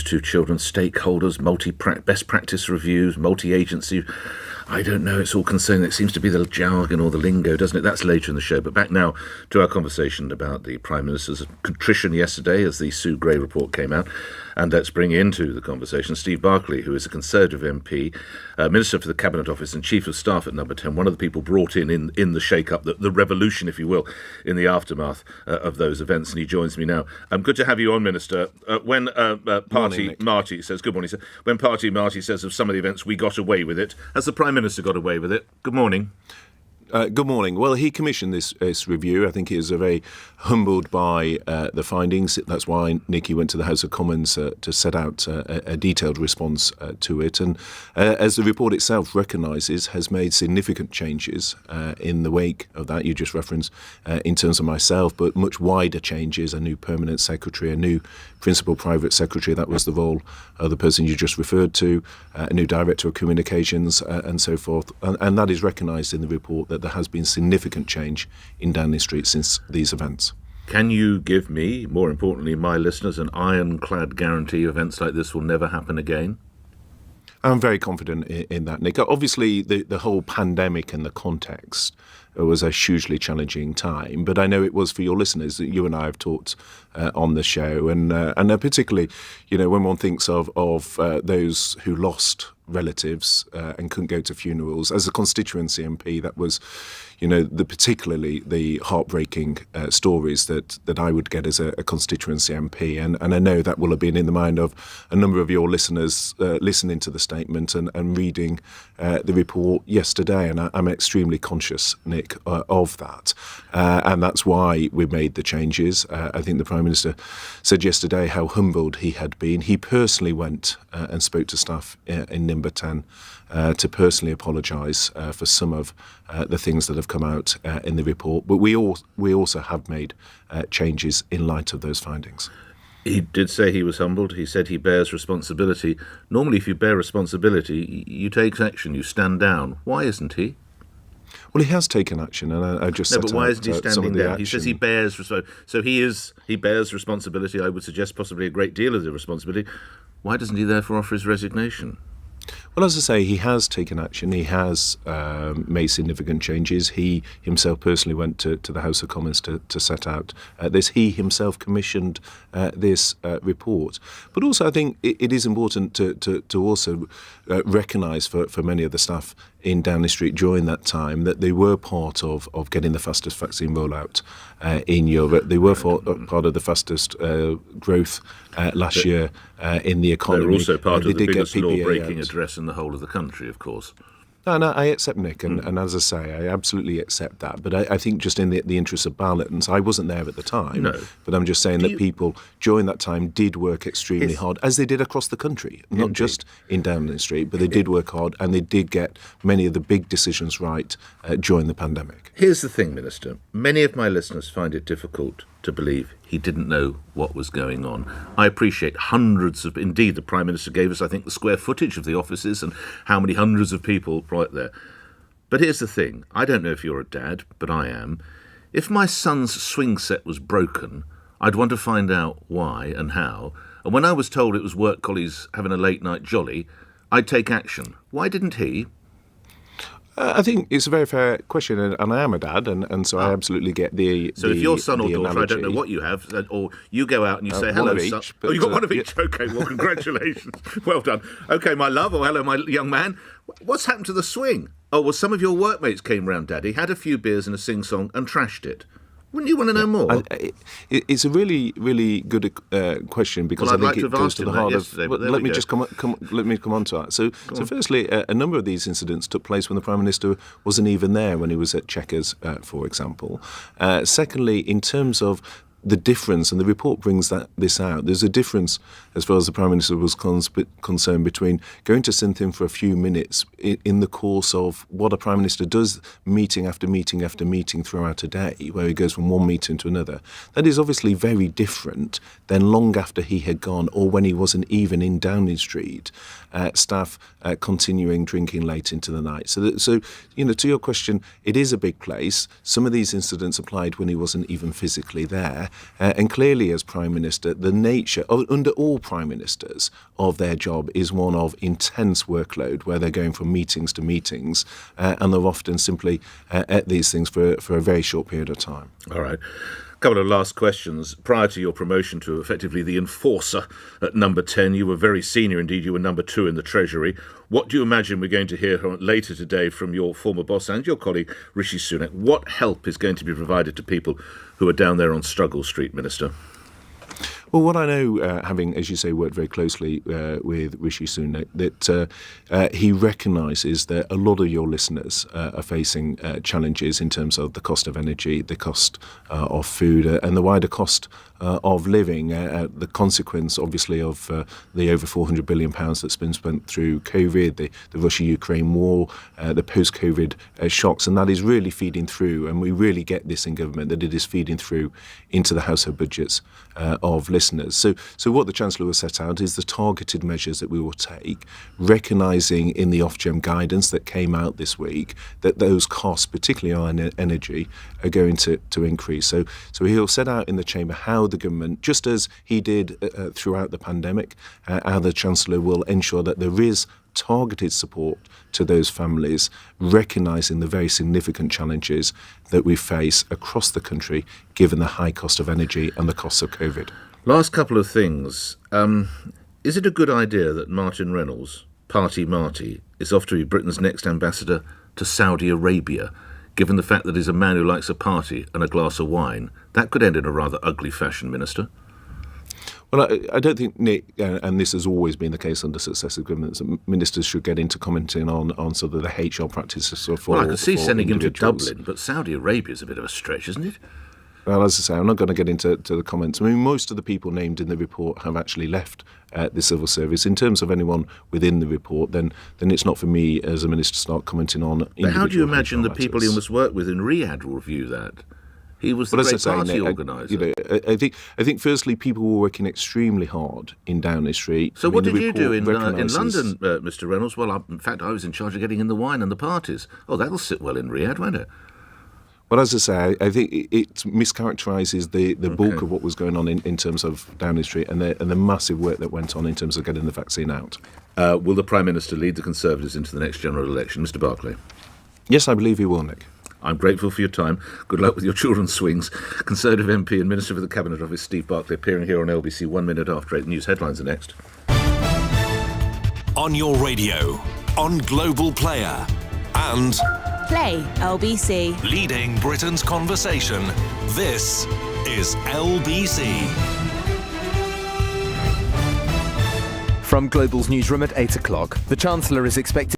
to children, stakeholders, best practice reviews, multi-agency. I don't know, it's all concerned. It seems to be the jargon or the lingo, doesn't it? That's later in the show. But back now to our conversation about the Prime Minister's contrition yesterday as the Sue Gray report came out. And let's bring into the conversation Steve Barclay, who is a Conservative MP, Minister for the Cabinet Office and Chief of Staff at Number 10, one of the people brought in the shake-up, the revolution, if you will, in the aftermath of those events. And he joins me now. Good to have you on, Minister. When Party Marty says, good morning, sir. When Party Marty says of some of the events, we got away with it, has the Prime Minister got away with it? Good morning. Good morning. Well, he commissioned this review. I think he was very humbled by the findings. That's why Nicky went to the House of Commons to set out a detailed response to it. And as the report itself recognises, has made significant changes in the wake of that you just referenced in terms of myself, but much wider changes, a new permanent secretary, a new principal private secretary, that was the role of the person you just referred to, a new director of communications and so forth. And that is recognised in the report that there has been significant change in Downing Street since these events. Can you give me, more importantly, my listeners, an ironclad guarantee events like this will never happen again? I'm very confident in that, Nick. Obviously, the whole pandemic and the context was a hugely challenging time, but I know it was for your listeners that you and I have talked on the show, and particularly, when one thinks of those who lost relatives and couldn't go to funerals. As a constituency MP, that was, particularly the heartbreaking stories that I would get as a constituency MP. And I know that will have been in the mind of a number of your listeners listening to the statement and reading the report yesterday. And I'm extremely conscious, Nick, of that. And that's why we made the changes. I think the Prime Minister said yesterday how humbled he had been. He personally went and spoke to staff in Number 10 to personally apologise for some of the things that have come out in the report. But we also have made changes in light of those findings. He did say he was humbled. He said he bears responsibility. Normally, if you bear responsibility, you take action, you stand down. Why isn't he? Well, he has taken action, and I just no. But why isn't he standing down? He says he bears so he bears responsibility. I would suggest possibly a great deal of the responsibility. Why doesn't he therefore offer his resignation? Well, as I say, he has taken action. He has made significant changes. He himself personally went to the House of Commons to set out this. He himself commissioned this report. But also, I think it is important to also recognise for many of the staff in Downing Street during that time that they were part of getting the fastest vaccine rollout in Europe. They were part of the fastest growth last year in the economy. They were also part of the biggest law-breaking address in the whole of the country, of course. No, I accept, Nick, and as I say, I absolutely accept that. But I think just in the interest of balance, I wasn't there at the time, but I'm just saying that people during that time did work extremely hard, as they did across the country, not just in Downing Street, but they did work hard and they did get many of the big decisions right during the pandemic. Here's the thing, Minister. Many of my listeners find it difficult to believe he didn't know what was going on. I appreciate indeed the Prime Minister gave us, I think, the square footage of the offices and how many hundreds of people right there. But here's the thing. I don't know if you're a dad, but I am. If my son's swing set was broken, I'd want to find out why and how. And when I was told it was work colleagues having a late night jolly, I'd take action. Why didn't he? I think it's a very fair question, and I am a dad, and so I absolutely get the So if your son or daughter, analogy. I don't know what you have, or you go out and you say, hello, son. You've got one of each? Okay, well, congratulations. Well done. Okay, my love, or hello, my young man. What's happened to the swing? Oh, well, some of your workmates came round, Daddy, had a few beers and a sing-song and trashed it. Wouldn't you want to know more? It's a really, really good question because I think it goes to the heart of. Let me just come on to that. So firstly, a number of these incidents took place when the Prime Minister wasn't even there when he was at Chequers, for example. Secondly, in terms of the difference, and the report brings this out, there's a difference as far as the Prime Minister was concerned between going to Sinthin for a few minutes in the course of what a Prime Minister does meeting after meeting after meeting throughout a day, where he goes from one meeting to another. That is obviously very different than long after he had gone or when he wasn't even in Downing Street, staff continuing drinking late into the night. So to your question, it is a big place. Some of these incidents applied when he wasn't even physically there. And clearly, as Prime Minister, the nature, under all Prime Ministers, of their job is one of intense workload, where they're going from meetings to meetings, and they're often simply at these things for a very short period of time. All right. A couple of last questions. Prior to your promotion to effectively the enforcer at number 10, you were very senior indeed. You were number 2 in the Treasury. What do you imagine we're going to hear later today from your former boss and your colleague, Rishi Sunak? What help is going to be provided to people who are down there on Struggle Street, Minister? Well, what I know, having, as you say, worked very closely with Rishi Sunak, that he recognises that a lot of your listeners are facing challenges in terms of the cost of energy, the cost of food, and the wider cost of living. The consequence, obviously, of the over £400 billion that's been spent through COVID, the Russia-Ukraine war, the post-COVID shocks, and that is really feeding through, and we really get this in government, that it is feeding through into the household budgets of listeners. So what the Chancellor will set out is the targeted measures that we will take, recognising in the Ofgem guidance that came out this week that those costs, particularly on energy, are going to increase. So he'll set out in the Chamber how the government, just as he did throughout the pandemic, how the Chancellor will ensure that there is targeted support to those families, recognising the very significant challenges that we face across the country, given the high cost of energy and the costs of COVID. Last couple of things. Is it a good idea that Martin Reynolds, Party Marty, is off to be Britain's next ambassador to Saudi Arabia, given the fact that he's a man who likes a party and a glass of wine? That could end in a rather ugly fashion, Minister. Well, I don't think, Nick, and this has always been the case under successive governments, that ministers should get into commenting on sort of the HR practices for Well, I could see sending him to individuals. Dublin, but Saudi Arabia is a bit of a stretch, isn't it? Well, as I say, I'm not going to get into the comments. I mean, most of the people named in the report have actually left the civil service. In terms of anyone within the report, then it's not for me as a minister to start commenting on individual. But how do you imagine HR the people he matters. must work with in Riyadh will view that? He was the Well, as great I say, party Nick, organiser. I think firstly, people were working extremely hard in Downing Street. So I mean, what the did you do report in recognises- London, Mr. Reynolds? Well, in fact, I was in charge of getting in the wine and the parties. Oh, that'll sit well in Riyadh, won't it? Well, as I say, I think it mischaracterises the bulk of what was going on in terms of Downing Street and the massive work that went on in terms of getting the vaccine out. Will the Prime Minister lead the Conservatives into the next general election? Mr. Barclay? Yes, I believe he will, Nick. I'm grateful for your time. Good luck with your children's swings. Conservative MP and Minister for the Cabinet Office, Steve Barclay, appearing here on LBC 1 minute after 8 news. Headlines are next. On your radio, on Global Player, and Play LBC. leading Britain's conversation. This is LBC. From Global's newsroom at 8 o'clock, the Chancellor is expected